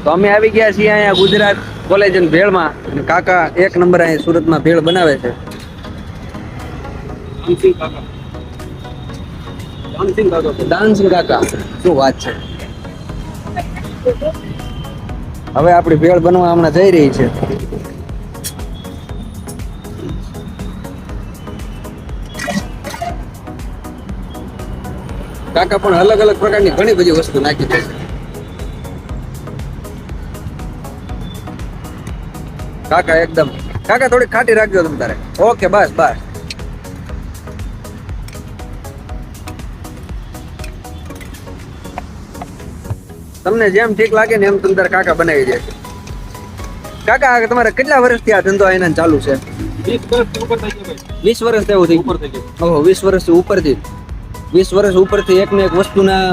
તો અમે આવી ગયા છીએ અહીંયા ગુજરાત કોલેજ અને ભેળમાં અને કાકા એક નંબર અહીંયા સુરતમાં ભેળ બનાવે છે. ડાન્સિંગ કાકા શું વાત છે. હવે આપણી ભેળ બનવા હમણાં જઈ રહી છે. કાકા પણ અલગ અલગ પ્રકારની ઘણી બધી વસ્તુ નાખી દે છે. કાકા એકદમ કાકા થોડી ખાટી રાખજો તમે તારે. ઓકે બસ બસ. તમને જેમ ઠીક લાગે ને એમ તમે તારે કાકા બનાવી દે. કાકા તમારે કેટલા વર્ષથી આ ધંધો અહીંયા ચાલુ છે? 20 વર્ષ થયું થઈ. ઓહો 20 વર્ષથી ઉપરથી. 20 વર્ષ ઉપરથી એક ને એક વસ્તુના